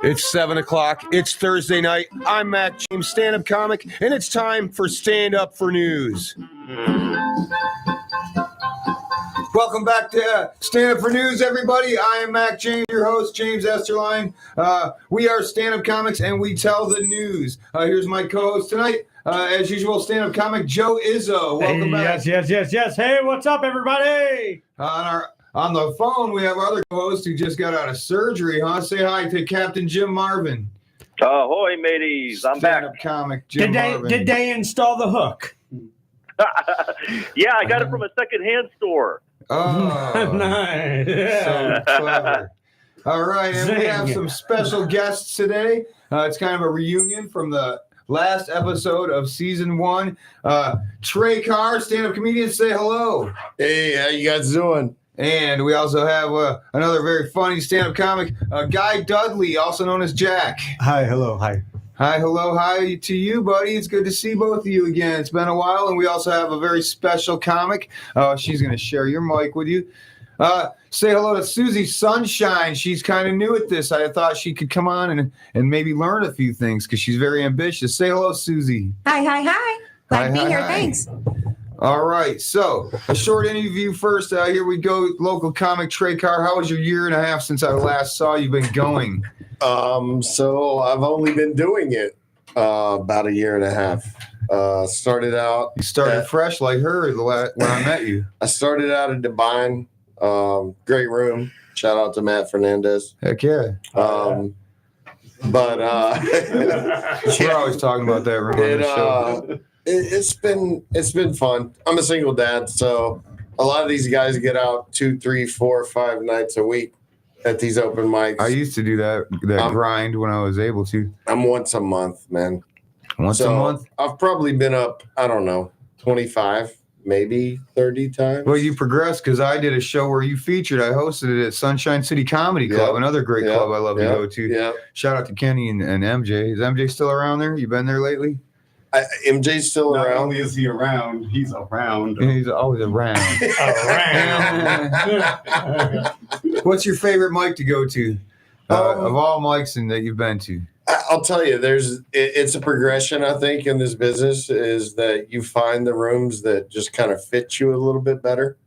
It's 7 o'clock. It's Thursday night. I'm Mac James, stand-up comic, and it's time for Stand Up for News. Welcome back to Stand Up for News, everybody. I am Mac James, your host, James Esterline. We are stand-up comics, and we tell the news. Here's my co-host tonight, as usual, stand-up comic Joe Izzo. Welcome back. Yes. Hey, what's up, everybody? On the phone, we have our other co-host who just got out of surgery, huh? Say hi to Captain Jim Marvin. Ahoy, mateys. I'm back. Stand-up comic Jim Marvin. Did they install the hook? Yeah, I got it from a secondhand store. Oh, nice. So clever. All right, and we have some special guests today. It's kind of a reunion from the last episode of season 1. Trey Carr, stand-up comedian, say hello. Hey, how you guys doing? And we also have another very funny stand-up comic, Guy Dudley, also known as Jack. Hi, hello, hi. Hi, hello, hi to you, buddy. It's good to see both of you again. It's been a while, and we also have a very special comic. She's going to share your mic with you. Say hello to Susie Sunshine. She's kind of new at this. I thought she could come on and maybe learn a few things because she's very ambitious. Say hello, Susie. Hi. Glad to be here. Thanks. All right, so a short interview first. Here we go. Local comic Trey Carr. How was your year and a half since I last saw you been going? So I've only been doing it about a year and a half. Started out. You started fresh like her when I met you. I started out at Divine. Great room. Shout out to Matt Fernandez. Heck yeah. But we're always talking about that room on the show. It's been fun. I'm a single dad, so a lot of these guys get out 2, 3, 4, 5 nights a week at these open mics. I used to do that grind when I was able to. I'm once a month, man. Once a month? I've probably been up, I don't know, 25, maybe 30 times. Well, you progressed because I did a show where you featured. I hosted it at Sunshine City Comedy Club, another great club I love to go to. Yeah. Shout out to Kenny and MJ. Is MJ still around there? You been there lately? MJ's still Not around. only is he around, he's around. And he's always around. What's your favorite mic to go to of all mics that you've been to? I'll tell you, it's a progression, I think, in this business is that you find the rooms that just kind of fit you a little bit better.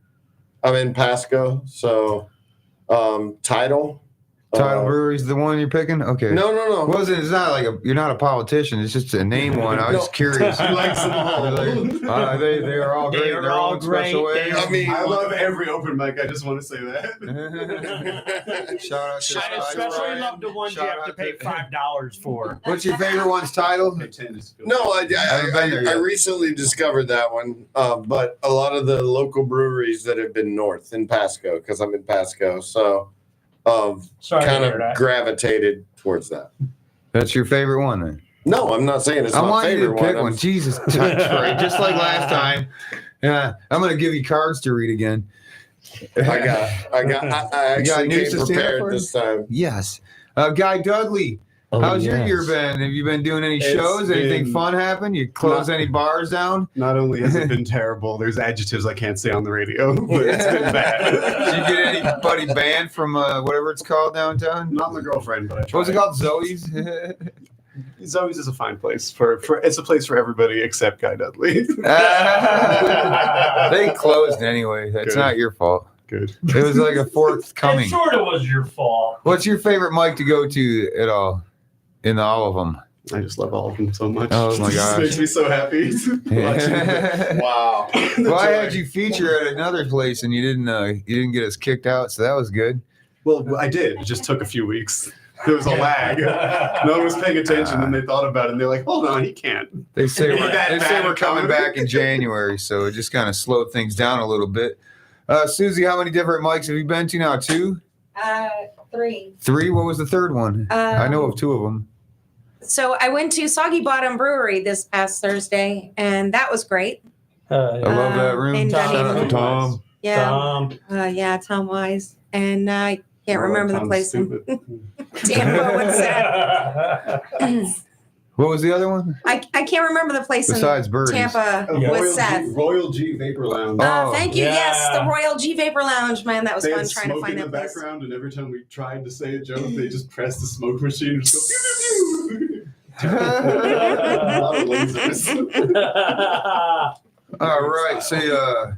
I'm in Pasco, so Tidal. Tidal Brewery's the one you're picking? Okay. No. It's not like you're not a politician. It's just a name one. I was just curious. He likes them all. They are all great. They're all great. special ways. I mean, I love every open mic. I just want to say that. Shout out to I especially love the ones you have to pay $5 for. What's your favorite one's title? No, I recently discovered that one, but a lot of the local breweries that have been north in Pasco, because I'm in Pasco, so kind of gravitated towards that. That's your favorite one, then? No, I'm not saying it's my favorite one. I want you to pick one. Jesus, Trey, just like last time. Yeah, I'm going to give you cards to read again. I actually came prepared this time. Yes. Guy Dudley, how's your year been? Have you been doing any shows? Anything fun happen? You close any bars down? Not only has it been terrible, there's adjectives I can't say on the radio, but it's been bad. Did you get anybody banned from whatever it's called downtown? Not my girlfriend, but I tried. What's it called? Zoe's? Zoe's is a fine place. It's a place for everybody except Guy Dudley. They closed anyway. That's not your fault. Good. It was like a forthcoming. It sort of was your fault. What's your favorite mic to go to at all? In all of them? I just love all of them so much. Oh my gosh. It makes me so happy. Wow. Well, I had you feature at another place and you didn't get us kicked out, so that was good. Well, I did. It just took a few weeks. There was a lag. No one was paying attention, and they thought about it, and they're like, "Hold on, he can't." They say we're coming back in January, so it just kind of slowed things down a little bit. Susie, how many different mics have you been to now? 2? 3. 3? What was the third one? I know of 2 of them. So I went to Soggy Bottom Brewery this past Thursday, and that was great. I love that room. And Shout out to Tom. Yeah, Tom Wise. And I can't remember the place in Tampa. What's that? What was the other one? I can't remember the place Besides in Birdie's. Tampa with Seth. Royal G Vapor Lounge. Thank you. yeah. Yes, the Royal G Vapor Lounge, man. That was They fun had trying to smoke find in the that place. background, and every time we tried to say a joke, they just pressed the smoke machine and just go pew, pew, pew. A lot of lasers. All right. So,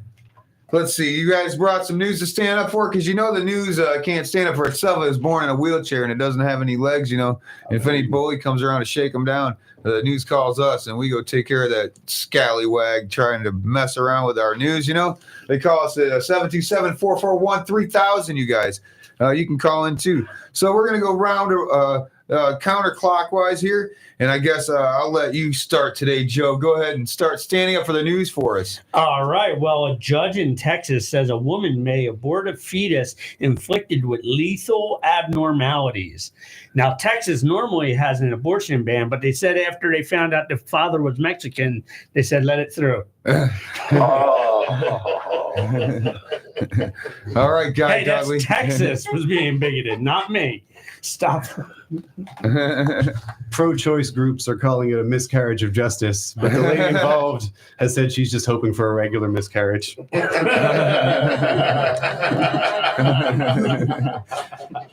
let's see. You guys brought some news to stand up for, because you know the news can't stand up for itself. It was born in a wheelchair and it doesn't have any legs, you know. And if any bully comes around to shake them down, the news calls us and we go take care of that scallywag trying to mess around with our news, you know. They call us at 727-441-3000, you guys. You can call in too. So we're going to go round counterclockwise here. And I guess I'll let you start today, Joe. Go ahead and start standing up for the news for us. All right. Well, a judge in Texas says a woman may abort a fetus inflicted with lethal abnormalities. Now, Texas normally has an abortion ban, but they said after they found out the father was Mexican, they said let it through. All right, Guy Hey, that's Dudley. Texas was being bigoted, not me. Stop. Pro-choice groups are calling it a miscarriage of justice, but the lady involved has said she's just hoping for a regular miscarriage.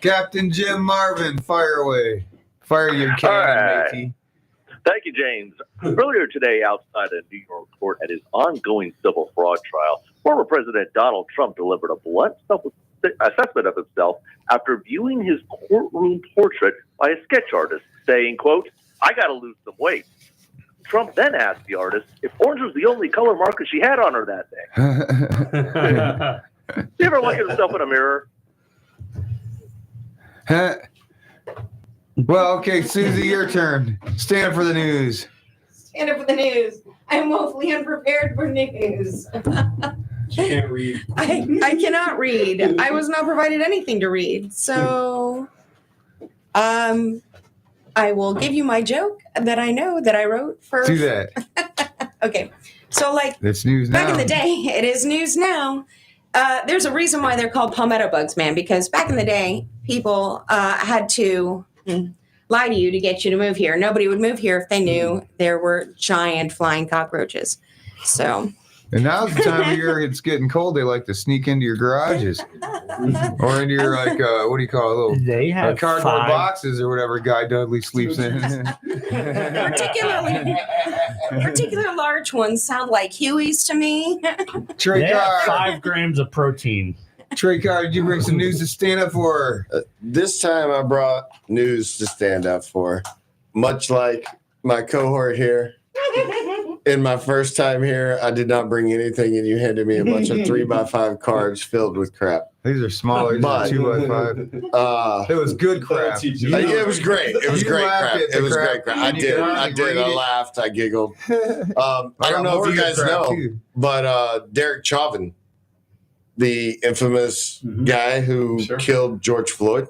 Captain Jim Marvin, fire away. Fire your cannon, right. matey. Thank you, James. Earlier today, outside a New York court at his ongoing civil fraud trial, former President Donald Trump delivered a blunt assessment of himself after viewing his courtroom portrait by a sketch artist, saying, quote, "I got to lose some weight." Trump then asked the artist if orange was the only color marker she had on her that day. You ever look at yourself in a mirror? Well, okay, Susie, your turn. Stand for the news. Stand up for the news. I'm woefully unprepared for news. She can't read. I cannot read. I was not provided anything to read. So I will give you my joke that I know that I wrote for. Do that. Okay. So like It's news now. back in the day, it is news now. There's a reason why they're called palmetto bugs, man, because back in the day, people had to lie to you to get you to move here. Nobody would move here if they knew there were giant flying cockroaches. So And now's the time of year it's getting cold. They like to sneak into your garages or into your, like, what do you call it? Little They have cardboard boxes or whatever Guy Dudley sleeps in. particular large ones sound like Hueys to me. Trey They have Carr, 5 grams of protein. Trey Carr, did you bring some news to stand up for? This time I brought news to stand up for, much like my cohort here. In my first time here, I did not bring anything, and you handed me a bunch of 3x5 cards filled with crap. These are smaller. These are But- 2x5. It was good crap. It was great. It was You great laughed crap. at the It was crap. great crap. I You did. can I hardly did. read I it. laughed. I giggled. I don't got know more if you good guys crap, know, too. but Derek Chauvin, the infamous guy who Sure. killed George Floyd,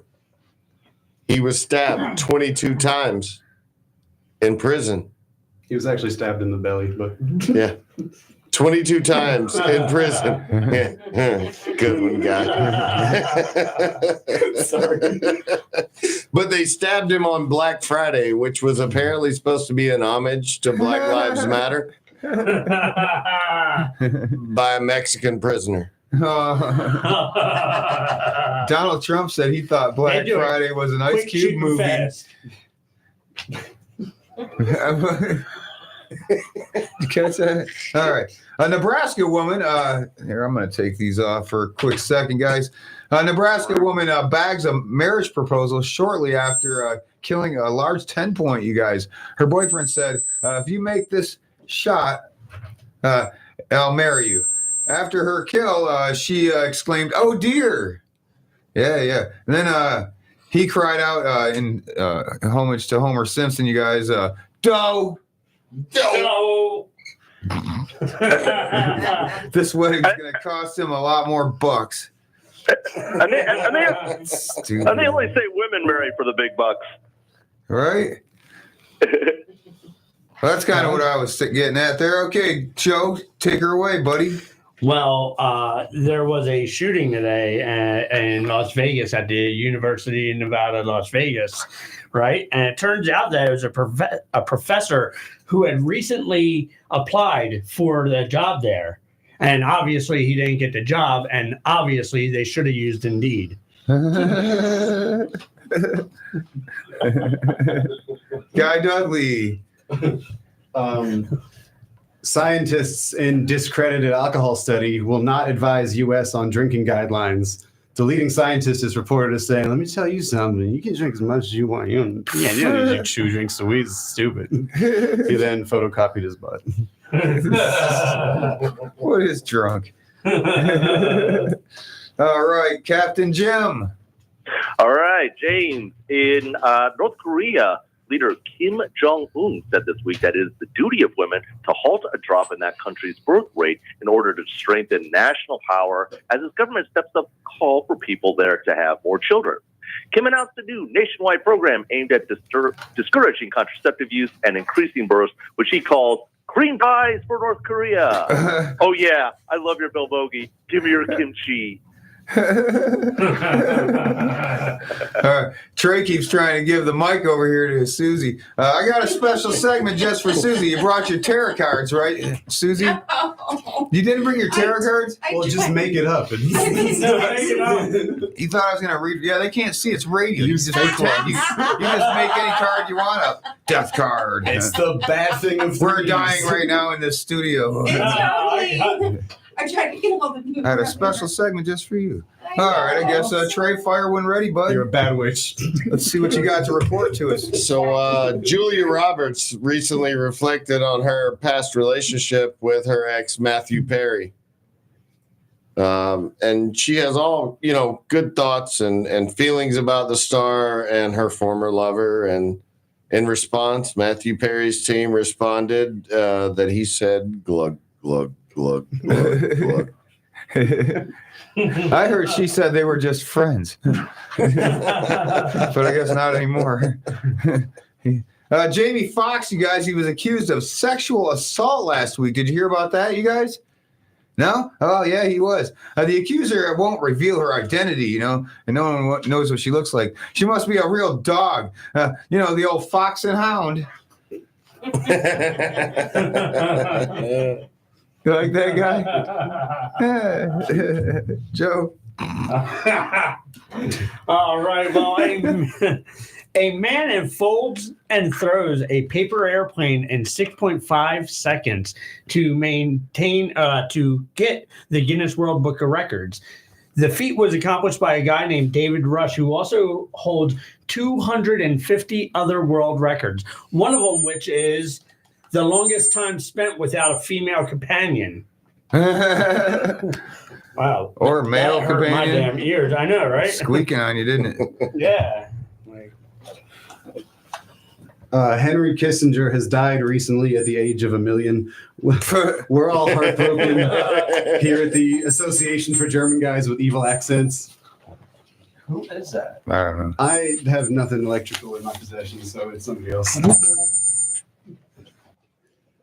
he was stabbed 22 times in prison. He was actually stabbed in the belly, but Yeah. 22 times in prison. Yeah. Good one, guy. Sorry. But they stabbed him on Black Friday, which was apparently supposed to be an homage to Black Lives Matter by a Mexican prisoner. Donald Trump said he thought Black They do it Friday was an Ice Quick, Cube cheap, and movie. fast. You catch that? All right. A Nebraska woman, here, I'm going to take these off for a quick second, guys. A Nebraska woman bags a marriage proposal shortly after killing a large 10-point, you guys. Her boyfriend said, if you make this shot, I'll marry you. After her kill, she exclaimed, "Oh, dear." Yeah. And then he cried out in homage to Homer Simpson, you guys, "Doe." No. This wedding's going to cost him a lot more bucks. And they Stupid. only say women marry for the big bucks. Right? Well, that's kind of what I was getting at there. Okay, Joe, take her away, buddy. Well, there was a shooting today in Las Vegas at the University of Nevada, Las Vegas, right? And it turns out that it was a professor who had recently applied for the job there. And obviously he didn't get the job, and obviously they should have used Indeed. Guy Dudley. Scientists in discredited alcohol study will not advise U.S. on drinking guidelines. The leading scientist is reported as saying, "Let me tell you something. You can drink as much as you want. You don't need 2 drinks a week. It's stupid." He then photocopied his butt. What is drunk? All right, Captain Jim. All right, James. In North Korea, leader Kim Jong-un said this week that it is the duty of women to halt a drop in that country's birth rate in order to strengthen national power as his government steps up the call for people there to have more children. Kim announced a new nationwide program aimed at discouraging contraceptive use and increasing births, which he calls Green Pies for North Korea. Oh, yeah, I love your bilbogi. Give me your kimchi. Trey keeps trying to give the mic over here to Susie. I got a special segment just for Susie. You brought your tarot cards, right, Susie? You didn't bring your tarot cards? Well, just make it up. You thought I was going to read? Yeah, they can't see. It's radio. You just pretend. You just make any card you want up. Death card. It's the bad thing of We're dying right now in this studio. I tried to get all the new. I had a special segment just for you. All right, I guess Trey, fire when ready, bud. You're a bad witch. Let's see what you got to report to us. So Julia Roberts recently reflected on her past relationship with her ex, Matthew Perry. And she has all, good thoughts and feelings about the star and her former lover. And in response, Matthew Perry's team responded that he said, glug, glug, glug, glug, glug. I heard she said they were just friends, but I guess not anymore. Jamie Foxx, you guys, he was accused of sexual assault last week. Did you hear about that, you guys? No? Oh, yeah, he was. The accuser won't reveal her identity, and no one knows what she looks like. She must be a real dog. The old fox and hound. You like that guy? Joe? All right. Well, a man unfolds and throws a paper airplane in 6.5 seconds to get the Guinness World Book of Records. The feat was accomplished by a guy named David Rush, who also holds 250 other world records, one of them which is the longest time spent without a female companion. Wow. Or male that hurt companion. My damn ears. I know, right? Squeaking on you, didn't it? Yeah. Henry Kissinger has died recently at the age of 1 million. We're all heartbroken here at the Association for German Guys with Evil Accents. Who is that? I don't know. I have nothing electrical in my possession, so it's somebody else.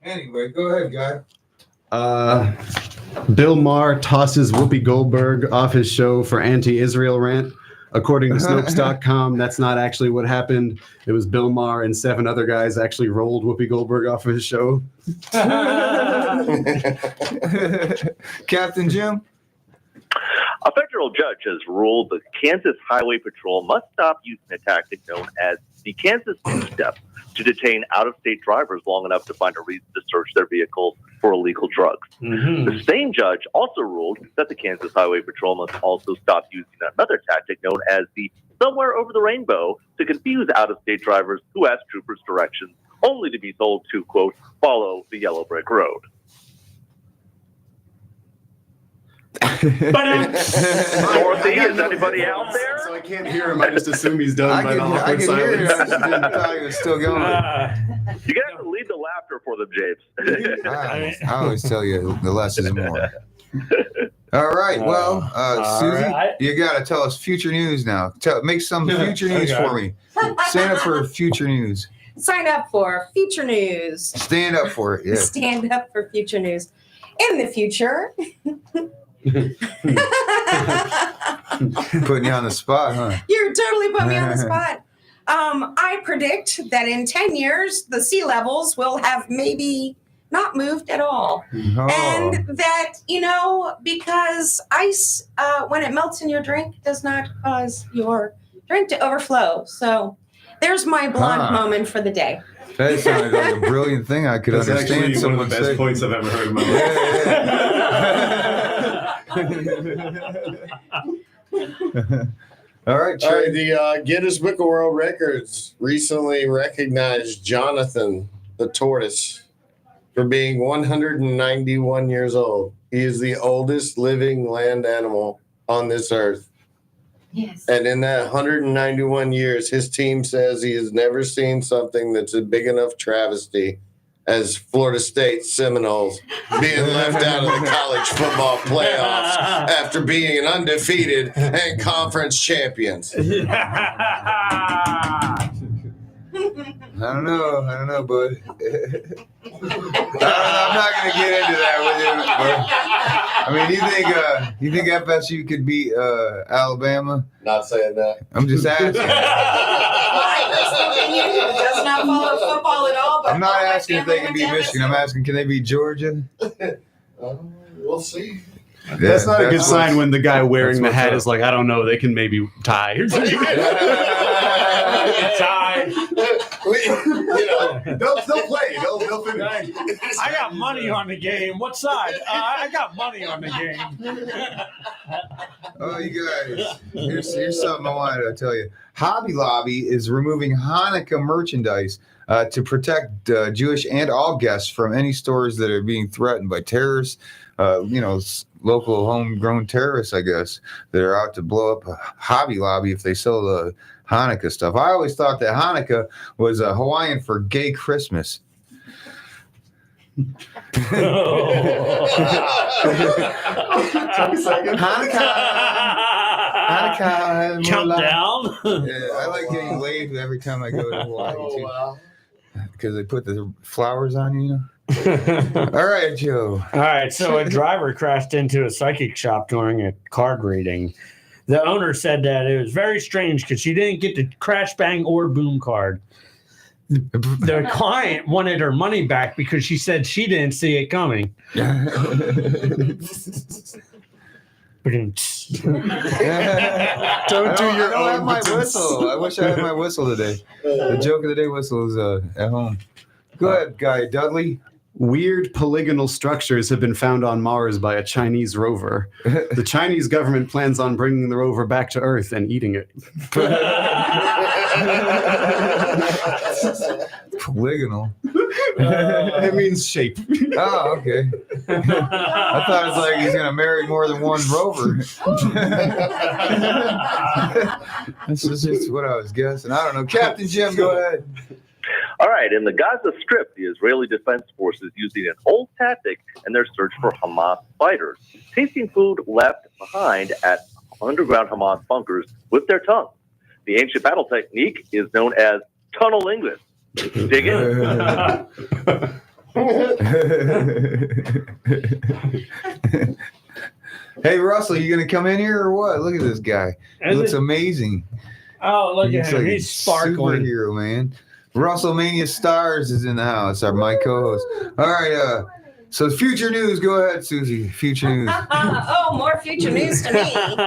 Anyway, go ahead, guy. Bill Maher tosses Whoopi Goldberg off his show for anti-Israel rant. According to Snopes.com, that's not actually what happened. It was Bill Maher and 7 other guys actually rolled Whoopi Goldberg off of his show. Captain Jim? A federal judge has ruled the Kansas Highway Patrol must stop using a tactic known as the Kansas two-step to detain out-of-state drivers long enough to find a reason to search their vehicles for illegal drugs. Mm-hmm. The same judge also ruled that the Kansas Highway Patrol must also stop using another tactic known as the somewhere over the rainbow to confuse out-of-state drivers who ask troopers directions only to be told to, quote, follow the yellow brick road. Dorothy, is anybody out there? So I can't hear him. I just assume he's done by the I awkward can hear you. I silence. just didn't thought he was still going. You got to lead the laughter for them, James. I always tell you the less is more. All right. Well, Susie, right. You got to tell us future news now. Make some future news for me. Stand up for future news. Sign up for future news. Stand up for it. Yeah. Stand up for future news. In the future. Putting you on the spot, huh? You're totally putting me on the spot. I predict that in 10 years, the sea levels will have maybe not moved at all. Oh. And that, because ice, when it melts in your drink, does not cause your drink to overflow. So there's my blonde moment for the day. That sounded like a brilliant thing. I could That's understand actually one someone of the best say. points I've ever heard in my life. All right, All right, Trey. the Guinness Book of World Records recently recognized Jonathan the tortoise for being 191 years old. He is the oldest living land animal on this earth. Yes. And in that 191 years, his team says he has never seen something that's a big enough travesty as Florida State Seminoles being left out of the college football playoffs after being undefeated and conference champions. I don't know, bud. I'm not gonna get into that with you. I mean, you think FSU could beat Alabama? Not saying that. I'm just asking. My personal opinion does not follow football at all. But I'm not all my asking if they can family beat went to Michigan. I'm asking, can they beat Georgia? We'll see. That's not a good what's- sign when the guy wearing the what's hat up. is like, I don't know, they can maybe tie. Tie. They'll play. They'll finish. I got money on the game. What side? I got money on the game. Oh, you guys, here's something I wanted to tell you. Hobby Lobby is removing Hanukkah merchandise to protect Jewish and all guests from any stores that are being threatened by terrorists, local homegrown terrorists, I guess, that are out to blow up Hobby Lobby if they sell the Hanukkah stuff. I always thought that Hanukkah was Hawaiian for gay Christmas. Hanukkah. Countdown. Yeah, I like getting laid every time I go to Hawaii too, because they put the flowers on you. All right, Joe. All right, so a driver crashed into a psychic shop during a card reading. The owner said that it was very strange because she didn't get the crash, bang, or boom card. The client wanted her money back because she said she didn't see it coming. Don't I do your don't have own my business. whistle. I wish I had my whistle today. The joke of the day whistle is at home. Go ahead, Guy Dudley. Weird polygonal structures have been found on Mars by a Chinese rover. The Chinese government plans on bringing the rover back to Earth and eating it. Polygonal. It means shape. Oh, okay. I thought it was like he's gonna marry more than one rover. This is just what I was guessing. I don't know. Captain Jim, go ahead. All right, in the Gaza Strip, the Israeli Defense Force is using an old tactic in their search for Hamas fighters, tasting food left behind at underground Hamas bunkers with their tongue. The ancient battle technique is known as tunnelingus. Dig in. Hey, Russell, you gonna come in here or what? Look at this guy. He looks amazing. Oh, look He at looks him. like He's a sparkling. superhero, man. WrestleMania Stars is in the house. My co-host. All right. So future news. Go ahead, Susie. Future news. Oh, more future news to me.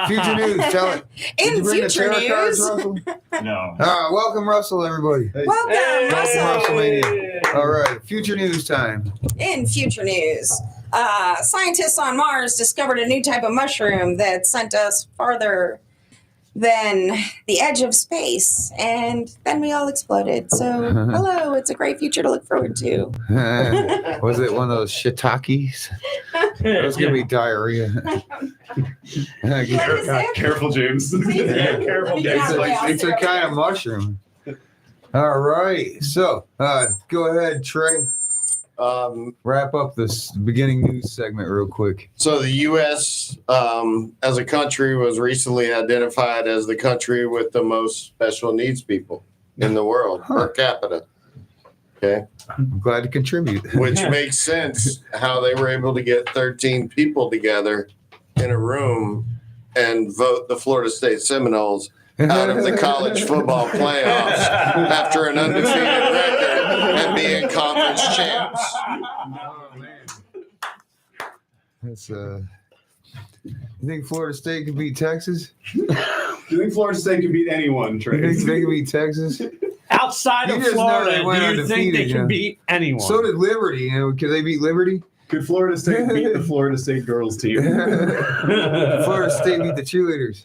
Future news. Tell it. Did you In bring the future tarot cards, news, Russell? No. Welcome, Russell, everybody. welcome, Hey. Russell. WrestleMania. All right. Future news time. In future news, scientists on Mars discovered a new type of mushroom that sent us farther than the edge of space, and then we all exploded. So, hello, it's a great future to look forward to. Was it one of those shiitakes? It was gonna be diarrhea. Careful, James. Careful, It's a kind of mushroom. All right. So go ahead, Trey. Wrap up this beginning news segment real quick. So the U.S. As a country was recently identified as the country with the most special needs people in the world per capita. Okay. I'm glad to contribute. Which makes sense how they were able to get 13 people together in a room and vote the Florida State Seminoles out of the college football playoffs after an undefeated record and being conference champs. Oh, man. That's You think Florida State could beat Texas? Do you think Florida State can beat anyone, You Trey? think they could beat Texas? Outside You of just know Florida, they went do you think they undefeated, can yeah. beat anyone? So did Liberty. Could they beat Liberty? Could Florida State beat the Florida State girls team? Florida State beat the cheerleaders.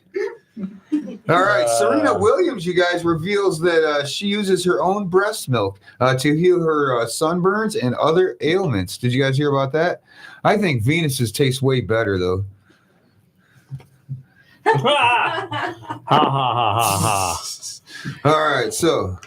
All right, Serena Williams, you guys, reveals that she uses her own breast milk to heal her sunburns and other ailments. Did you guys hear about that? I think Venus's taste way better, though. Ha ha ha ha. All right, so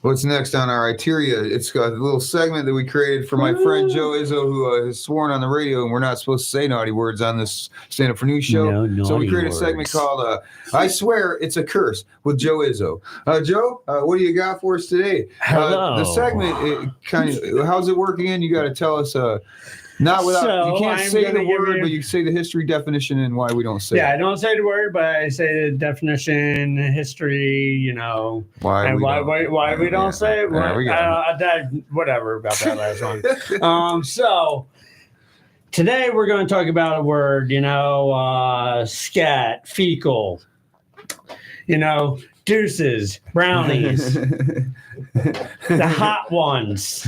what's next on our itinerary? It's got a little segment that we created for my friend Joe Izzo, who has sworn on the radio, and we're not supposed to say naughty words on this Stand Up for News show. No So we naughty created a segment called I Swear It's a Curse with Joe Izzo. Joe, what do you got for us today? Hello. The segment, how's it work again? You got to tell us, not without, So you can't I'm say gonna the give word, you- but you say the history, definition, and why we don't say Yeah, I it. don't say the word, but I say the definition, history, and Why why we don't Yeah. say it. Yeah, we got Whatever about that last one. So today we're going to talk about a word, scat, fecal, deuces, brownies, the hot ones,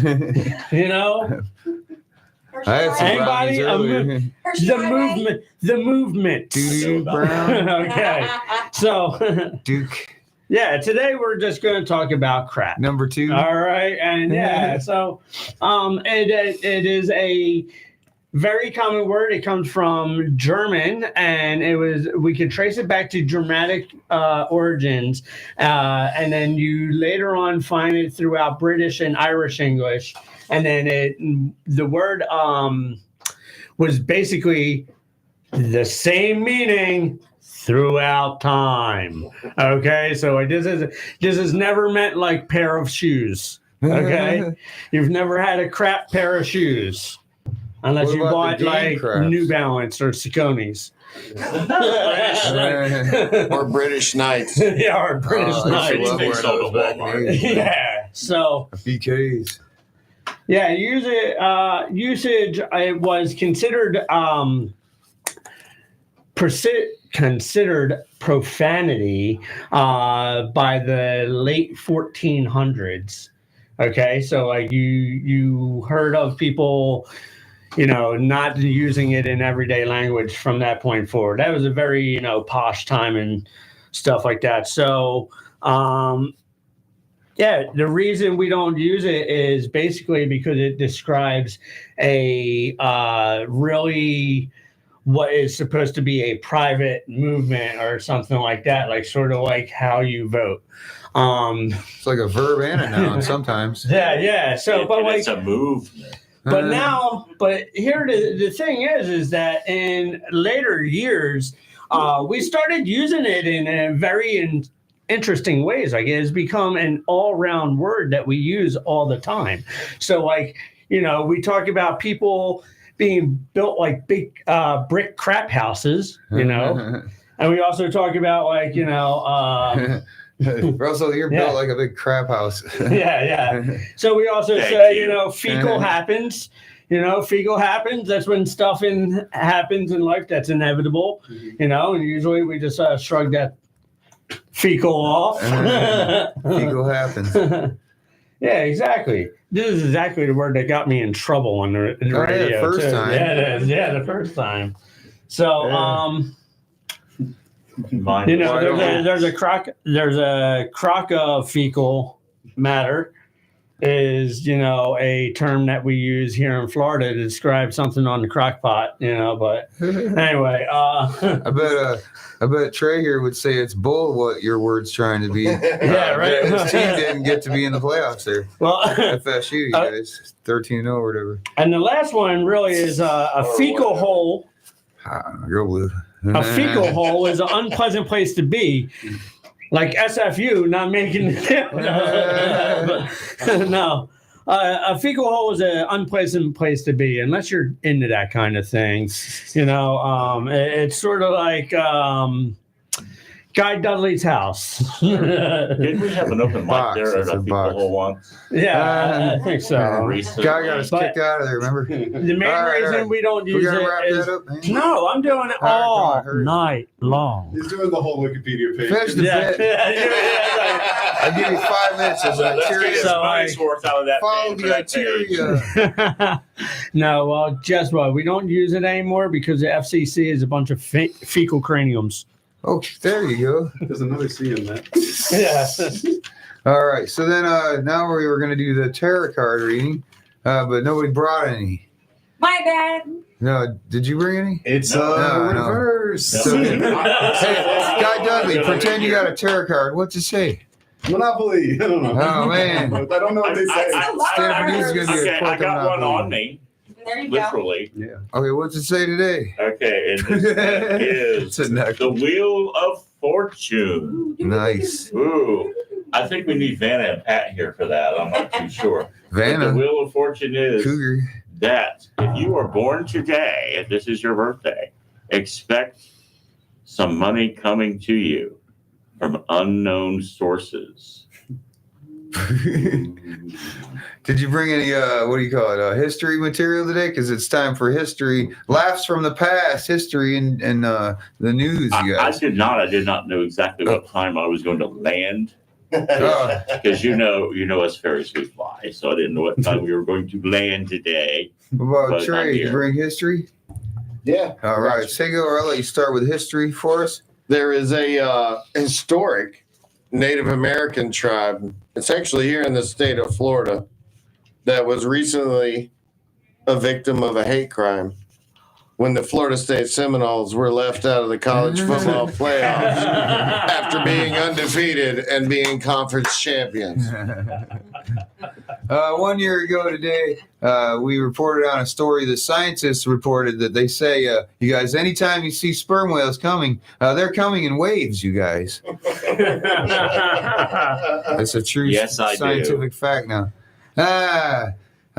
I had some Anybody? brownies earlier. the movement. Doo-doo brown. Okay, so Duke. yeah, today we're just going to talk about crap. Number 2. All right, and yeah, so it is a very common word. It comes from German, and we can trace it back to Germanic origins, and then you later on find it throughout British and Irish English, and then the word was basically the same meaning throughout time. Okay, so this is never meant like pair of shoes. Okay, you've never had a crap pair of shoes unless What you about bought the game like craps? New Balance or Saucony's. Or British Knights. Yeah, or British I Knights. used to love wearing those back in the day. Yeah, so BKs. yeah, usage it was considered considered profanity by the late 1400s. Okay, so like you heard of people, not using it in everyday language from that point forward. That was a very posh time and stuff like that. So yeah, the reason we don't use it is basically because it describes a really what is supposed to be a private movement or something like that, like sort of like how you vote. It's like a verb and a noun sometimes. Yeah. So, but like, it's a movement. but here the thing is that in later years, we started using it in a very interesting ways. Like it has become an all-round word that we use all the time. So like, we talk about people being built like big brick crap houses, and we also talk about like, Russell, you're built like a big crap house. yeah. So we also Thank say, you. fecal happens. Fecal happens. That's when stuff happens in life that's inevitable. And usually we just shrug that fecal off. Fecal happens. Yeah, exactly. This is exactly the word that got me in trouble on the radio. The first too. time. Yeah, it is. Yeah, the first time. So, Mine was- there's a crock of fecal matter is a term that we use here in Florida to describe something on the crock pot. But anyway, I bet Trey here would say it's bull what your word's trying to be. Yeah, right. His team didn't get to be in the playoffs there. well, FSU, you guys, 13-0 or whatever. and the last one really is a fecal hole. Go blue. A fecal hole is an unpleasant place to be. Like SFU not making it. No. a fecal hole is an unpleasant place to be unless you're into that kind of thing. It's sort of like Guy Dudley's house. Didn't we have an open mic there at a fecal hole once? Yeah, I think so. Guy got us kicked out of there, remember? The main reason we don't use we gotta it wrap is... that up, man. No, I'm doing it all night long. He's doing the whole Wikipedia page. Finish the bit. I'll give you 5 minutes as Let's get his So money's worth out of that. follow page for the that page. criteria. No, well, guess what? We don't use it anymore because the FCC is a bunch of fecal craniums. Oh, there you go. There's another C in that. Yeah. All right. So then now we were going to do the tarot card reading, but nobody brought any. My bad. No, did you bring any? It's No. reverse. So, hey, Guy Dudley, pretend you got a tarot card. What's it say? Monopoly. I don't know. Oh, man. I don't know what they say. Stanford News is going to be a Okay, I quick got one Monopoly. on me, There you go. literally. Yeah. Okay, what's it say today? Okay, and this It's is a neck. the Wheel of Fortune. Nice. Ooh, I think we need Vanna and Pat here for that. I'm not too sure. But the Vanna. Wheel of Fortune is Cougar. that if you are born today, if this is your birthday, expect some money coming to you from unknown sources. Did you bring any, what do you call it, history material today? Because it's time for history. Laughs from the past, history, and the news, you I guys. did not. I did not know exactly what time I was going to land. Oh, Because you know us Ferris, we fly. So I didn't know what time we were going to land today. what about But I'm Trey? Did you here. bring history? Yeah. All right. Sego, I'll let you start with history for us. There is a historic Native American tribe. It's actually here in the state of Florida that was recently a victim of a hate crime when the Florida State Seminoles were left out of the college football playoffs after being undefeated and being conference champions. 1 year ago today, we reported on a story that scientists reported that they say, you guys, anytime you see sperm whales coming, they're coming in waves, you guys. That's a true Yes, I do. scientific fact now. I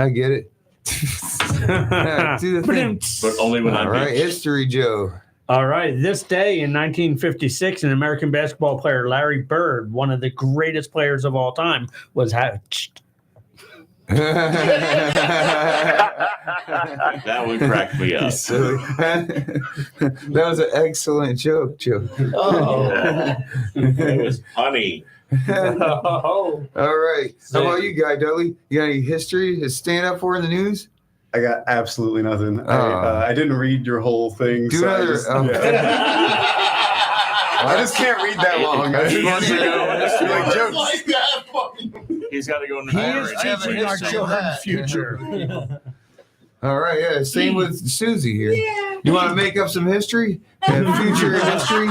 get it. Do the thing. But only when All I'm right, beached. history, Joe. All right. This day in 1956, an American basketball player, Larry Bird, one of the greatest players of all time, was hatched. That would crack me up. Silly. That was an excellent joke, Joe. Oh, it was funny. Oh. All right. How about you, Guy Dudley? You got any history to stand up for in the news? I got absolutely nothing. Oh. I didn't read your whole thing. Do so I another. just, Oh. I just can't read that long. That's funny, Like jokes. Like that fucking He's got to go in the He fire. is teaching our children future. All right, yeah. Same with Susie here. You want to make up some history? Future history?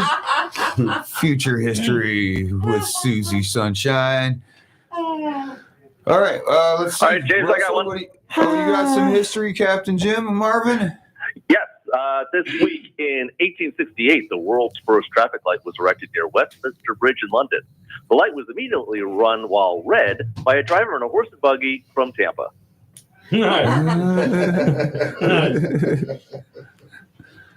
Future history with Susie Sunshine. All right, let's see. All right, James, I got Russell, one. what do you got some history, Captain Jim and Marvin? Yes, this week in 1868, the world's first traffic light was erected near Westminster Bridge in London. The light was immediately run while red by a driver in a horse and buggy from Tampa.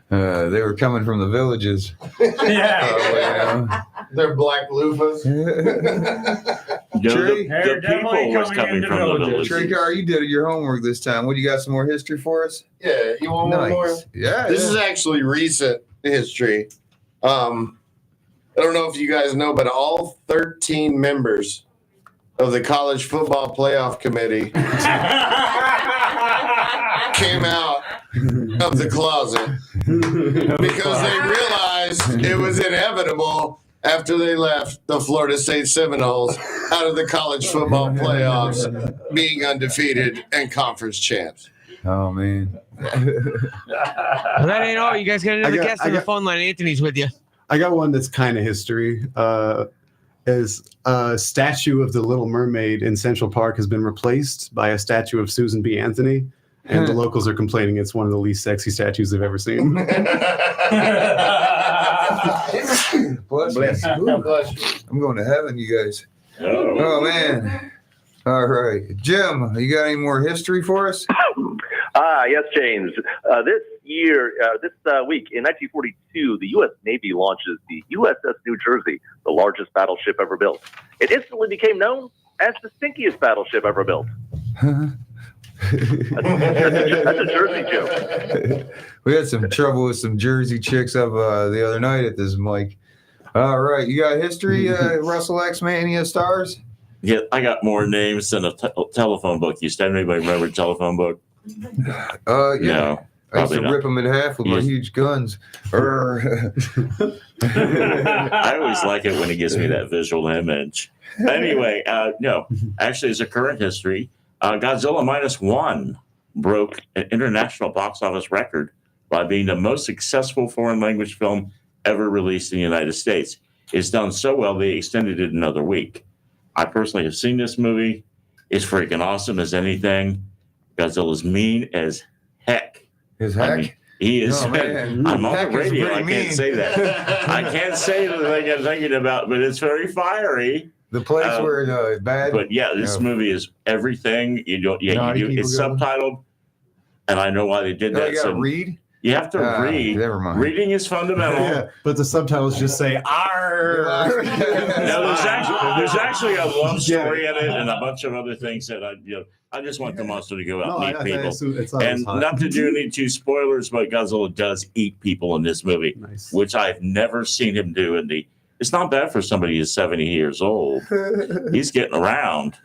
They were coming from the villages. Yeah. They're black loofahs. No, Trey? the people was coming from the villages. Trey Carr, you did your homework this time. What, you got some more history for us? Yeah, you want one more? Nice. Yeah. This yeah. is actually recent history. I don't know if you guys know, but all 13 members of the college football playoff committee came out of the closet because they realized it was inevitable after they left the Florida State Seminoles out of the college football playoffs being undefeated and conference champs. Oh, man. Well, that ain't all. You guys got another guest on the phone line. Anthony's with you. I got one that's kind of history. Is a statue of the Little Mermaid in Central Park has been replaced by a statue of Susan B. Anthony, and the locals are complaining it's one of the least sexy statues they've ever seen. Bless you. Ooh, I'm going to heaven, you guys. Oh. Oh, man. All right. Jim, you got any more history for us? Yes, James. This week in 1942, the U.S. Navy launches the USS New Jersey, the largest battleship ever built. It instantly became known as the stinkiest battleship ever built. That's a Jersey joke. We had some trouble with some Jersey chicks up the other night at this mic. All right. You got history, Russell X Mania Stars? Yeah, I got more names than a telephone book. You said anybody remember a telephone book? Yeah. No. I used to not. rip them in half with my huge guns. I always like it when it gives me that visual image. Anyway, no. Actually, it's a current history. Godzilla -1 broke an international box office record by being the most successful foreign language film ever released in the United States. It's done so well, they extended it another week. I personally have seen this movie. It's freaking awesome as anything. Godzilla's mean as heck. His heck? I mean, he is. Oh, man. I'm on Heck the is radio. pretty I can't mean. say that. I can't say the thing I'm thinking about, but it's very fiery. The place where it's bad. But yeah, this movie is everything. You don't. Yeah, Naughty you do. It's people go. subtitled, and I know why they did No, that. you gotta So read? you have to read. Never mind. Reading is fundamental. Yeah, but the subtitles just say "Arr." No, there's actually a love story in it and a bunch of other things that I just want the monster to go out and eat people. And not to do any too spoilers, but Godzilla does eat people in this movie, Nice. which I've never seen him do. It's not bad for somebody who's 70 years old. He's getting around.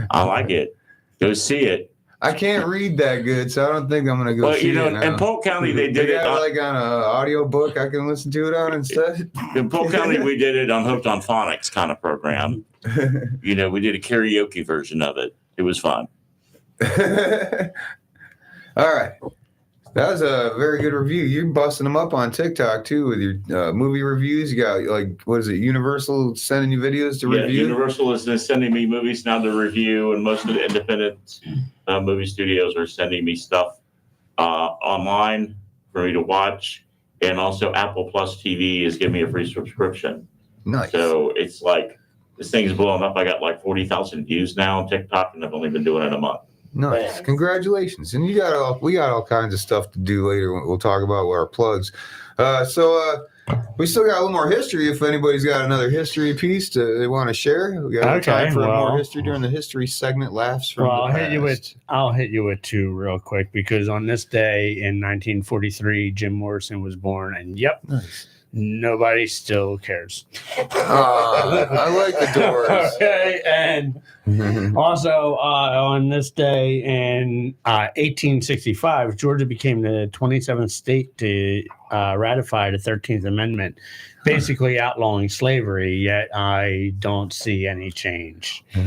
I like it. Go see it. I can't read that good, so I don't think I'm gonna go Well, see it now. in Polk County, they did They it. got like on an audio book I can listen to it on instead. In Polk County, we did it on Hooked on Phonics kind of program. We did a karaoke version of it. It was fun. All right. That was a very good review. You're busting them up on TikTok too with your movie reviews. You got what is it? Universal sending you videos to review. Universal is sending me movies now to review, and most of the independent movie studios are sending me stuff online for me to watch, and also Apple Plus TV is giving me a free subscription. Nice. So it's like this thing's blowing up. I got like 40,000 views now on TikTok, and I've only been doing it a month. Nice. Congratulations. And we got all kinds of stuff to do later. We'll talk about our plugs. So we still got a little more history. If anybody's got another history piece they want to share, we got time for more history during the history segment. Laughs from the past. I'll hit you with two real quick, because on this day in 1943, Jim Morrison was born, and Nice. nobody still cares. I like the Doors. Okay, and also on this day in 1865, Georgia became the 27th state to ratify the 13th Amendment, basically outlawing slavery, yet I don't see any change. I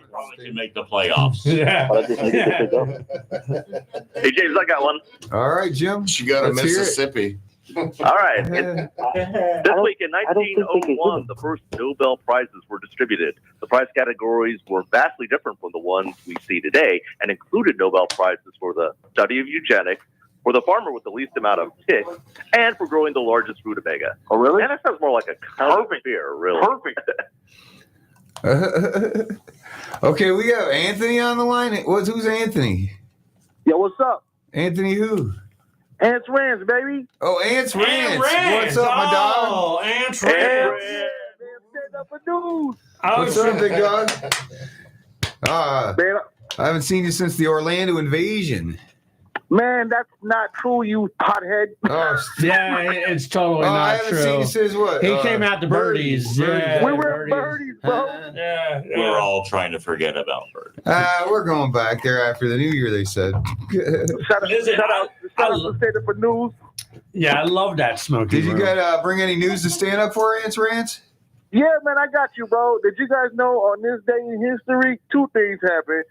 probably can make the playoffs. Yeah. Hey, James, I got one. All right, Jim. She got a Let's hear it. Mississippi. All right. This week in 1901, the first Nobel Prizes were distributed. The prize categories were vastly different from the ones we see today and included Nobel Prizes for the study of eugenics, for the farmer with the least amount of ticks, and for growing the largest rutabaga. Oh, really? And that sounds more like a perfect beer, really. Perfect. Okay, we have Anthony on the line. Who's Anthony? Yo, what's up? Anthony who? Ants Ranch, baby. Oh, Ants Ranch. What's up, my dog? Oh, Ants Ranch. Stand up for news. What's up, big dog? Man, I haven't seen you since the Orlando invasion. man, that's not true, you pothead. Oh, Yeah, it's totally I not haven't true. seen you since what? He came out to Birdies. Yeah, We were birdies, bro. Yeah, We're all trying to forget about Bird. We're going back there after the New Year, they said. Shout out to Stand Up for News. Yeah, I love that smoky. Did you guys bring any news to stand up for, Ants Ranch? Yeah, man, I got you, bro. Did you guys know on this day in history, two things happened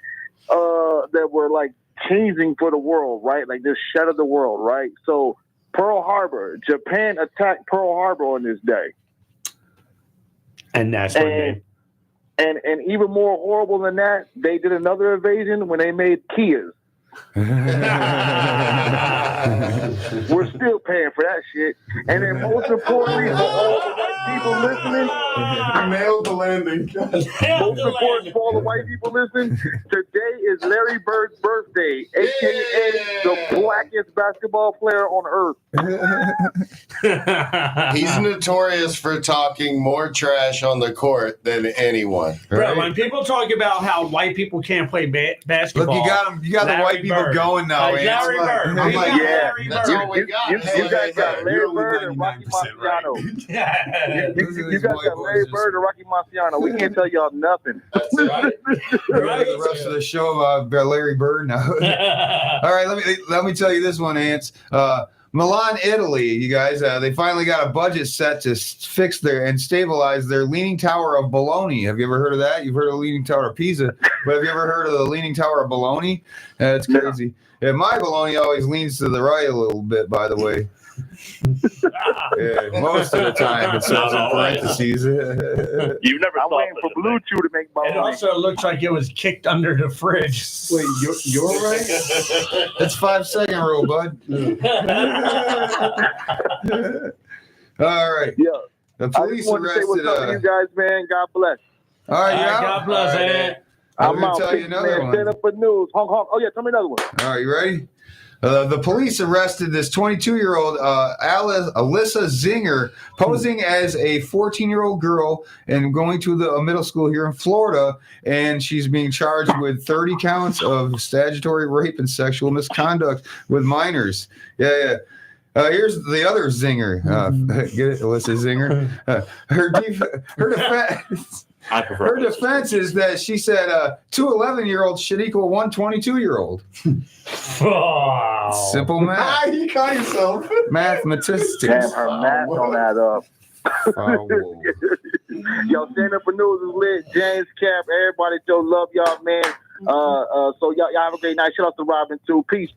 that were like changing for the world, right? Like this shattered the world, right? So Pearl Harbor, Japan attacked Pearl Harbor on this day. And that's what and even more horrible than that, they did another invasion when they made Kias. We're still paying for that shit. And then most importantly, for all the white people listening, Nailed the landing. most important for all the white people listening, today is Larry Bird's birthday, a.k.a. the blackest basketball player on earth. He's notorious for talking more trash on the court than anyone. Bro, when people talk about how white people can't play basketball, Look, you got the white people going now. Larry Bird. I'm like, That's all we got. You guys got Larry Bird and Rocky Marciano. You guys got Larry Bird and Rocky Marciano. We can't tell y'all nothing. That's right. The rest of the show about Larry Bird now. All right, let me tell you this one, Ants. Milan, Italy, you guys, they finally got a budget set to fix and stabilize their Leaning Tower of Bologna. Have you ever heard of that? You've heard of the Leaning Tower of Pisa, but have you ever heard of the Leaning Tower of Bologna? It's crazy. Yeah, my Bologna always leans to the right a little bit, by the way. Yeah, most of the time it says in parentheses. You've never I'm saw waiting for Blue Chew to make my It also looks like it was kicked under the fridge. Wait, you're right? It's 5-second rule, bud. All right. Yeah. The I police just want to say what's up to you guys, man. God bless. All right, All right, God bless, man. I'm I'm going out. to tell you another Man, one. stand up for news. Honk, honk. Oh, yeah, tell me another one. All right, you ready? The police arrested this 22-year-old Alyssa Zinger posing as a 14-year-old girl and going to a middle school here in Florida, and she's being charged with 30 counts of statutory rape and sexual misconduct with minors. Yeah. Here's the other Zinger. Get it, Alyssa Zinger? Her defense is that she said 2 11-year-olds should equal 1 22-year-old. Oh. Simple math. You caught yourself. Mathematics. Damn, her math don't add up. Yo, stand up for news is lit. James, Cap, everybody, Joe, love y'all, man. So y'all have a great night. Shout out to Robin too. Peace.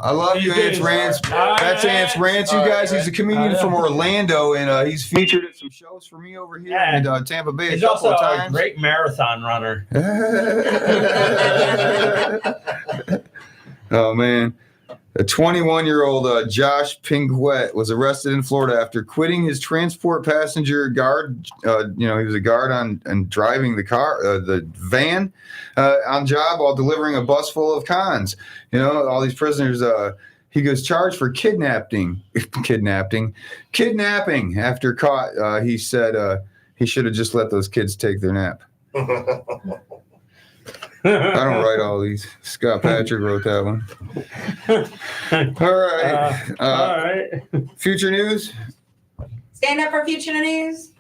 I love you, Ants Rants. That's Ants Rants, you guys. He's a comedian from Orlando, and he's featured at some shows for me over here in Tampa Bay He's a couple also of a times. great marathon runner. Oh man. A 21-year-old Josh Pinguet was arrested in Florida after quitting his transport passenger guard. He was a guard and driving the van on job while delivering a bus full of cons. You know, all these prisoners. He goes charged for kidnapping after caught. He said he should have just let those kids take their nap. I don't write all these. Scott Patrick wrote that one. All right. All right. Future news. Stand up for future news.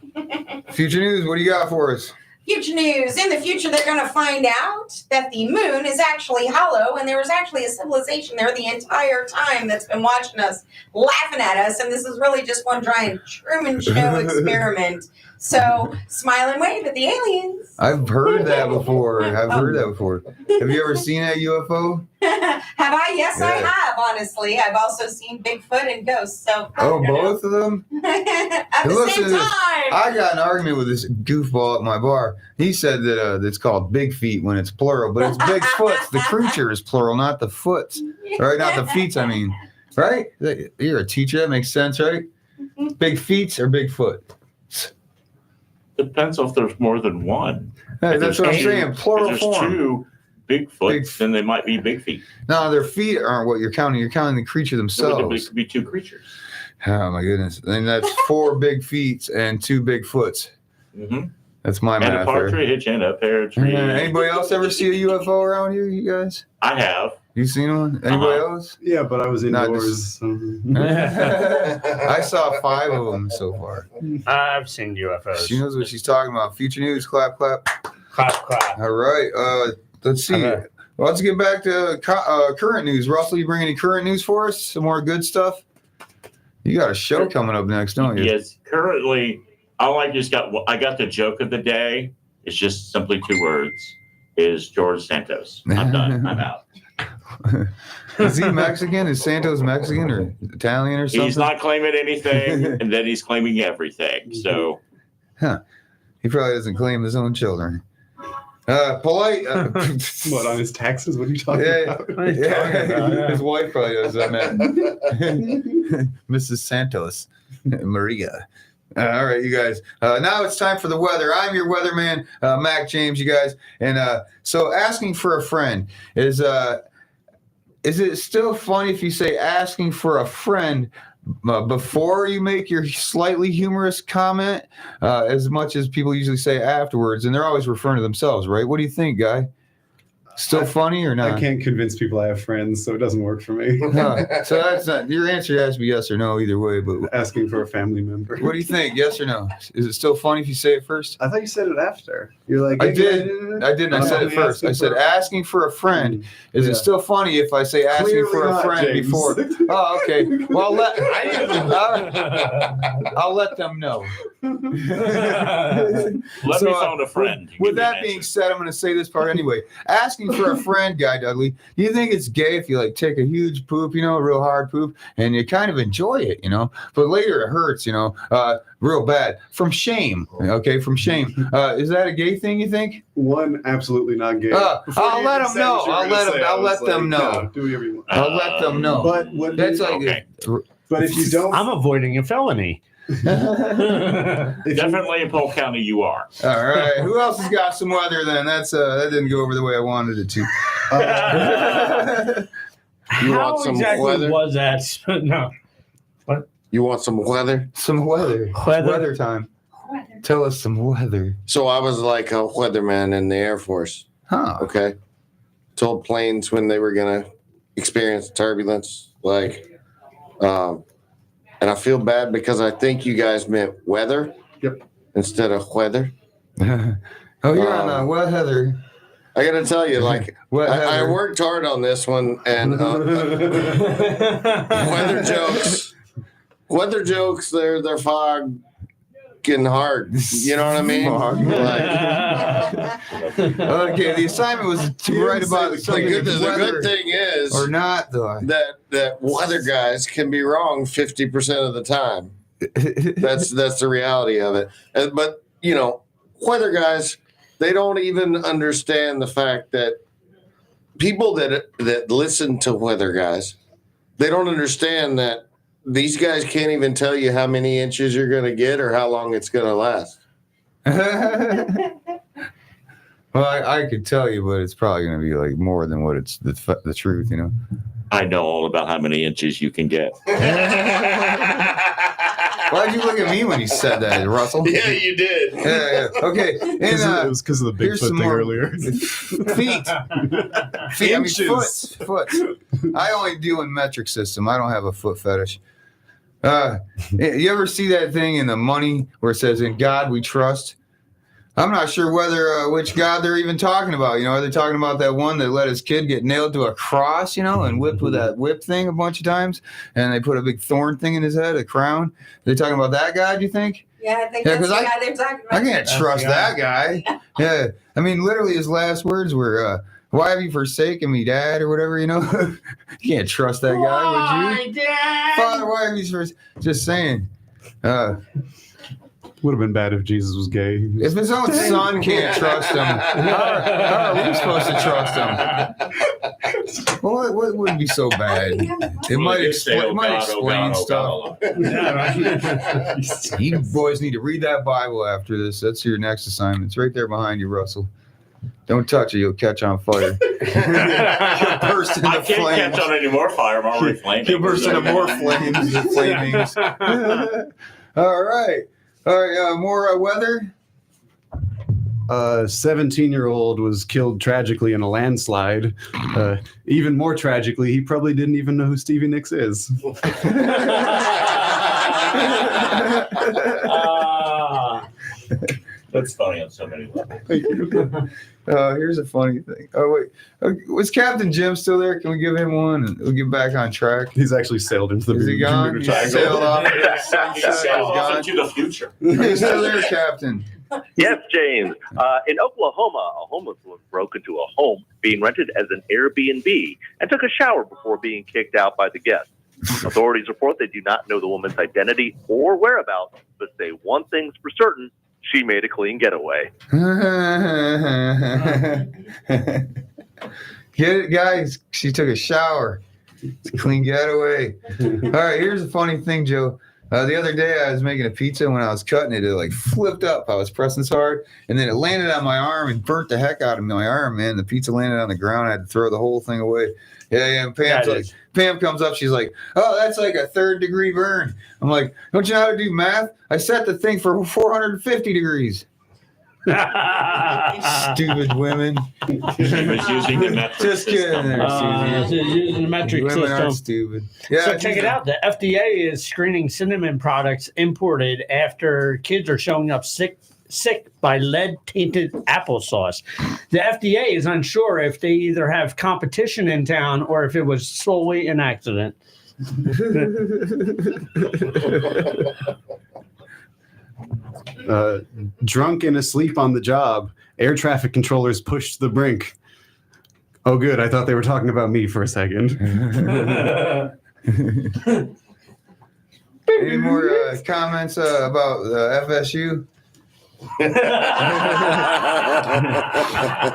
Future news. What do you got for us? Future news. In the future, they're going to find out that the moon is actually hollow, and there was actually a civilization there the entire time that's been watching us, laughing at us, and this is really just one giant Truman Show experiment. So, smile and wave at the aliens. I've heard that before. Have you ever seen that UFO? Have I? Yes, I Yeah. have, honestly. I've also seen Bigfoot and ghosts. So, Both of them? at the Listen same to this. time. I got an argument with this goofball at my bar. He said that it's called big feet when it's plural, but it's big foots. The creature is plural, not the foots. Right? Not the feets, I mean. Right? You're a teacher. That makes sense, right? Big feet or big foot? Depends if there's more than one. Hey, that's what I'm saying. Plural if there's form. 2 Bigfoot, then they might be big feet. No, their feet aren't what you're counting. You're counting the creature So it themselves. could be 2 creatures. Oh my goodness! And that's 4 big feet and 2 big foots. Mm-hmm. That's my And a math. There. partridge and a pear tree. Anybody else ever see a UFO around here? You guys? I have. You seen one? Anybody else? Yeah, but I was Not indoors. I saw 5 of them so far. I've seen UFOs. She knows what she's talking about. Future news. Clap, clap. Clap, clap. All right. Let's see. Okay. Well, let's get back to current news. Russell, you bring any current news for us? Some more good stuff? You got a show coming up next, don't you? Yes. Currently, I got the joke of the day. It's just simply 2 words. Is George Santos. I'm done. I'm out. Is he Mexican? Is Santos Mexican or Italian or something? He's not claiming anything, and then he's claiming everything. So, he probably doesn't claim his own children. Polite. What, on his taxes? What are you talking about? Yeah. His wife probably does that, man. Mrs. Santos, Maria. All right, you guys. Now it's time for the weather. I'm your weatherman, Mac James, you guys. And so asking for a friend is it still funny if you say asking for a friend before you make your slightly humorous comment as much as people usually say afterwards? And they're always referring to themselves, right? What do you think, Guy? Still funny or not? I can't convince people I have friends, so it doesn't work for me. So that's not your answer. Has to be yes or no either way. But Asking for a family member. what do you think? Yes or no? Is it still funny if you say it first? I thought you said it after. You're like, I didn't. I said it first. I said asking for a friend. Is it still funny if I say asking Clearly for a not, friend James. before? Oh, okay. Well, I'll let them know. Let me phone a friend. With that being said, I'm going to say this part anyway. Asking for a friend, Guy Dudley. Do you think it's gay if you like take a huge poop, a real hard poop, and you kind of enjoy it, but later it hurts, real bad from shame. Okay, from shame. Is that a gay thing? You think? One, absolutely not gay. I'll let them know. I'll let them know. No, do whatever you want. I'll let them know. But what That's like. Okay. But if you don't, I'm avoiding a felony. Definitely in Polk County, you are. All right. Who else has got some weather then? That didn't go over the way I wanted it to. You How want some exactly weather? was that? No. You want some weather? Some weather. Weather time. Tell us some weather. So I was like a weatherman in the Air Force. Huh. Okay. Told planes when they were going to experience turbulence. And I feel bad because I think you guys meant weather. Yep. Instead of weather. Oh, you're on weather. I got to tell you, What I heather? worked hard on this one, and weather jokes. Weather jokes. They're fogging hard. You know what I mean? Okay, the assignment was to write about The good thing is, or not though. that weather guys can be wrong 50% of the time. That's the reality of it. But weather guys, they don't even understand the fact that people that listen to weather guys, they don't understand that these guys can't even tell you how many inches you're going to get or how long it's going to last. Well, I could tell you, but it's probably going to be like more than what it's the truth, I know all about how many inches you can get. Why'd you look at me when you said that, Russell? Yeah, you did. Yeah. Okay. And, it was because of the Bigfoot thing earlier. Feet. Inches. Foot. I only deal in metric system. I don't have a foot fetish. You ever see that thing in the money where it says, "In God we trust"? I'm not sure which God they're even talking about. Are they talking about that one that let his kid get nailed to a cross, and whipped with that whip thing a bunch of times, and they put a big thorn thing in his head, a crown? Are they talking about that God, do you think? Yeah, I think that's the guy they're talking about. I can't trust that guy. Yeah. I mean, literally his last words were, "Why have you forsaken me, Dad?" or whatever, You can't trust that guy, would you? Dad? Father, why have you just saying. Would have been bad if Jesus was gay. If his own son can't trust him, how are we supposed to trust him? Well, what wouldn't be so bad? It might explain stuff. You boys need to read that Bible after this. That's your next assignment. It's right there behind you, Russell. Don't touch it; you'll catch on fire. You'll burst into I can't flames. catch on any more fire. I'm already flaming. You'll burst into more flames. The flamings. All right. More weather. A 17-year-old was killed tragically in a landslide. Even more tragically, he probably didn't even know who Stevie Nicks is. That's funny on so many levels. Here's a funny thing. Oh, wait. Was Captain Jim still there? Can we give him one and we'll get back on track? He's actually sailed into the Is he gone? Bermuda He Triangle. sailed off. He sailed off into the future. He's still there, Captain. Yes, James. In Oklahoma, a homeless woman broke into a home being rented as an Airbnb and took a shower before being kicked out by the guests. Authorities report they do not know the woman's identity or whereabouts, but say one thing's for certain: she made a clean getaway. Get it, guys? She took a shower. It's a clean getaway. All right, here's a funny thing, Joe. The other day I was making a pizza. When I was cutting it, it like flipped up. I was pressing so hard, and then it landed on my arm and burnt the heck out of my arm, man. The pizza landed on the ground. I had to throw the whole thing away. Yeah. And Pam comes up. She's like, "Oh, that's like a 3rd-degree burn." I'm like, "Don't you know how to do math? I set the thing for 450 degrees." Stupid women. She was using the metric Just kidding there, Susie. Using the metric Women system. aren't stupid. Yeah, So check it out. The FDA is screening cinnamon products imported after kids are showing up sick by lead-tainted applesauce. The FDA is unsure if they either have competition in town or if it was solely an accident. Drunk and asleep on the job, air traffic controllers pushed the brink. Oh, good. I thought they were talking about me for a second. Any more comments about FSU? We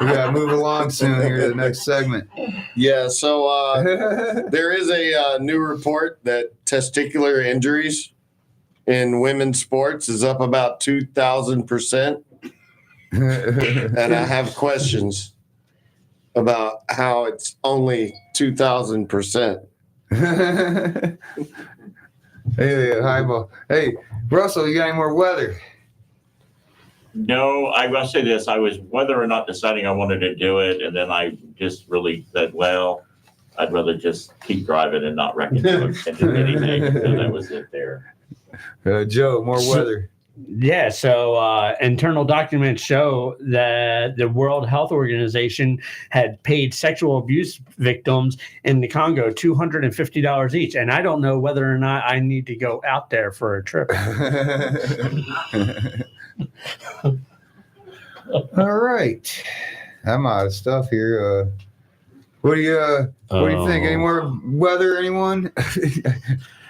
gotta move along soon here to the next segment. Yeah, so there is a new report that testicular injuries in women's sports is up about 2,000%. And I have questions about how it's only 2,000%. Hey, highball. Hey, Russell, you got any more weather? No, I will say this. I was whether or not deciding I wanted to do it, and then I just really said, well, I'd rather just keep driving and not wreck into anything. So that was it there. Joe, more weather. Yeah, so internal documents show that the World Health Organization had paid sexual abuse victims in the Congo $250 each. And I don't know whether or not I need to go out there for a trip. All right. I'm out of stuff here. What do you think? Any more weather, anyone?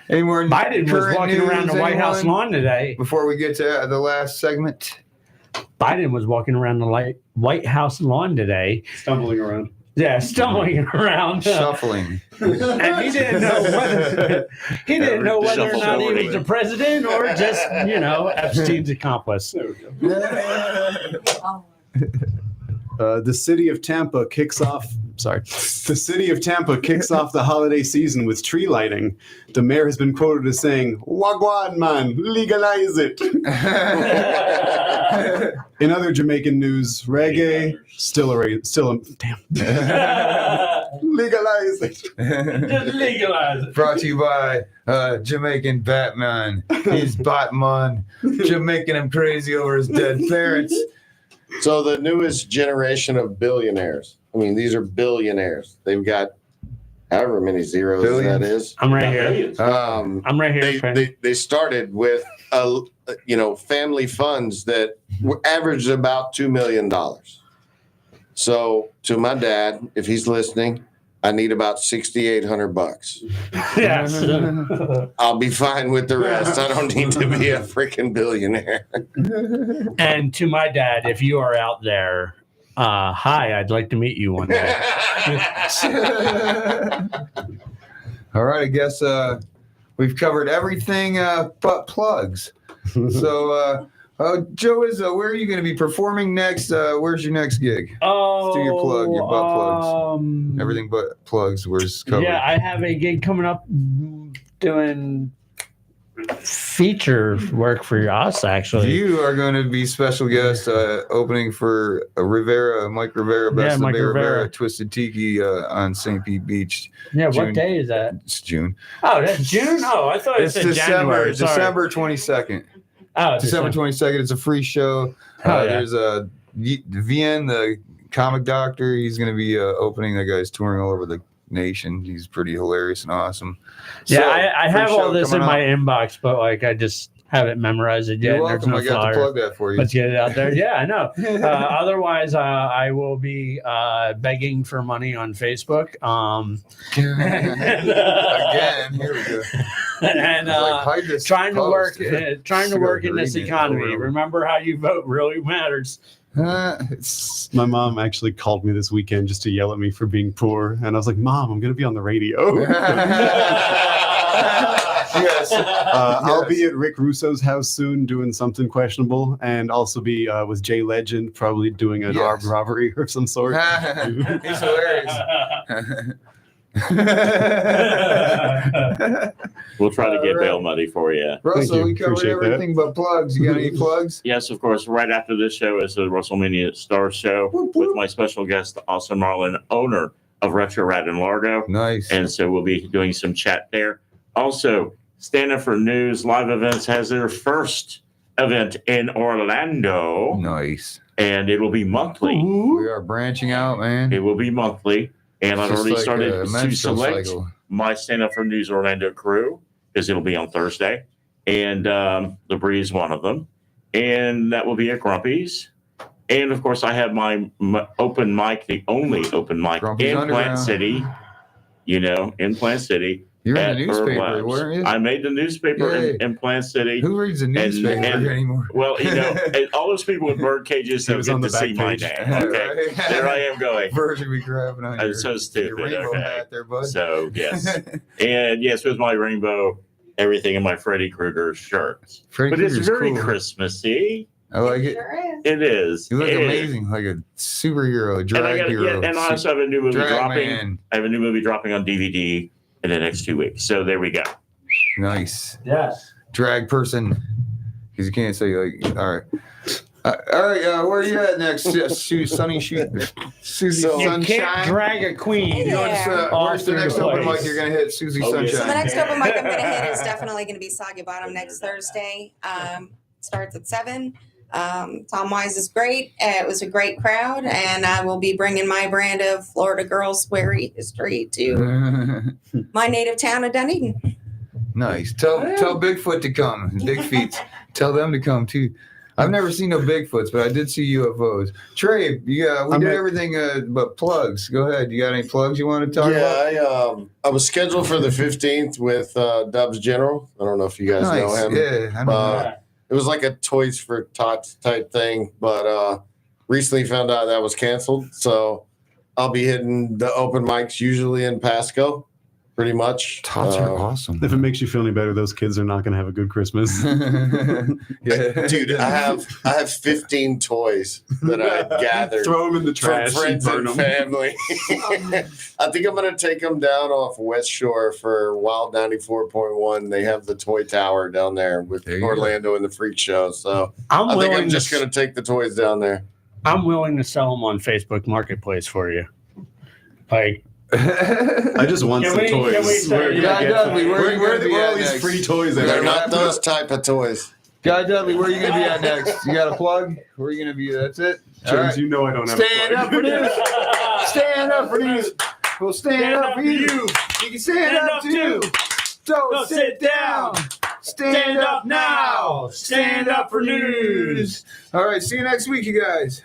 Any more Biden was walking around the White House lawn today. Before we get to the last segment. Biden was walking around the White House lawn today. Stumbling around. Yeah, stumbling around. Shuffling. And he didn't know whether or not he was the president or just, Epstein's accomplice. The city of Tampa kicks off the holiday season with tree lighting. The mayor has been quoted as saying, "Wagwan, man, legalize it." In other Jamaican news, reggae damn. Legalize it. Just legalize it. Brought to you by Jamaican Batman. He's Batman, Jamaican him crazy over his dead parents. So the newest generation of billionaires. I mean, these are billionaires. They've got however many zeros Billions. that is. I'm right here. I'm right here. They started with family funds that were averaged about $2 million. So to my dad, if he's listening, I need about $6,800. Yes. I'll be fine with the rest. I don't need to be a freaking billionaire. And to my dad, if you are out there, hi, I'd like to meet you one day. All right, I guess we've covered everything but plugs. So, Joe, where are you going to be performing next? Where's your next gig? Oh, do your plug, your butt plugs. Everything but plugs. Where's covered? Yeah, I have a gig coming up doing feature work for us, actually. You are going to be special guest opening for Mike Rivera, Best of Mike Rivera, Twisted Tiki on St. Pete Beach. Yeah, June. what day is that? It's June. Oh, that's June? Oh, I thought it said January. Sorry. December 22nd. Oh, December 22nd. It's a free show. There's Vien, the comic doctor. He's going to be opening. That guy's touring all over the nation. He's pretty hilarious and awesome. Yeah, So, I have all this in my inbox, but I just haven't memorized it yet. You're welcome. There's no I got flyer. to plug that for you. Let's get it out there. Yeah, I know. Otherwise, I will be begging for money on Facebook. Again, here we go. And trying to work in this economy. Remember how you vote really matters. My mom actually called me this weekend just to yell at me for being poor, and I was like, "Mom, I'm going to be on the radio." Yes. I'll be at Rick Russo's house soon doing something questionable, and also be with Jay Legend, probably doing an armed robbery of some sort. He's hilarious. We'll try to get bail money for you. Russell, we covered everything but plugs. You got any plugs? Yes, of course. Right after this show is the WrestleMania Star Show with my special guest, Austin Marlin, owner of Retro Rat in Largo. Nice. And so we'll be doing some chat there. Also, Stand Up for News Live Events has their first event in Orlando. Nice. And it will be monthly. We are branching out, man. It will be monthly. And I've already started to select my Stand Up for News Orlando crew, because it'll be on Thursday. And the Breeze, one of them. And that will be at Grumpy's. And, of course, I have my open mic, the only open mic Grumpy's in Underground. Plant City. You know, in Plant City. You're in the newspaper, weren't you? I made the newspaper in Plant City. Who reads the newspaper anymore? Well, you know, all those people with bird cages don't get to see my name. Okay, there I am going. Birds would be grabbing on I'm so stupid. your rainbow hat there, bud. So, yes. And, yes, with my rainbow, everything in my Freddy Krueger shirt. But it's very Christmassy. I like it. It is. You look amazing, like a superhero, drag hero. And I also have a new movie dropping. Man. I have a new movie dropping on DVD in the next 2 weeks. So there we go. Nice. Yes. Drag person. Because you can't say, like, all right. All right, where are you at next? Sunny Shoot. Susie Sunshine. You can't drag a queen. Where's the next open mic you're going to hit, Susie Sunshine? So the next open mic I'm going to hit is definitely going to be Soggy Bottom next Thursday. Starts at 7. Tom Wise is great. It was a great crowd, and I will be bringing my brand of Florida girl sweary history to my native town of Dunedin. Nice. Tell Bigfoot to come. Big feet. Tell them to come too. I've never seen no Bigfoots, but I did see UFOs. Trey, we did everything but plugs. Go ahead. You got any plugs you want to talk about? Yeah, I was scheduled for the 15th with Dubs General. I don't know if you guys know him. Yeah, I know. It was like a Toys for Tots type thing, but recently found out that was canceled. So I'll be hitting the open mics usually in Pasco, pretty much. Tots are awesome. If it makes you feel any better, those kids are not going to have a good Christmas. Yeah. Dude, I have 15 toys that I gathered. Throw them in the trash. From friends and family. I think I'm going to take them down off West Shore for Wild 94.1. They have the toy tower down there with Orlando and the Freak Show. So I think I'm just going to take the toys down there. I'm willing to sell them on Facebook Marketplace for you. Like, I just want some toys. Where are all these free toys at? They're not those type of toys. Guy Dudley, where are you going to be at next? You got a plug? Where are you going to be? That's it? James, you know I don't have Stand up for news. Stand up for news. We'll stand up for you. You can stand up too. Don't sit down. Stand up now. Stand up for news. All right. See you next week, you guys.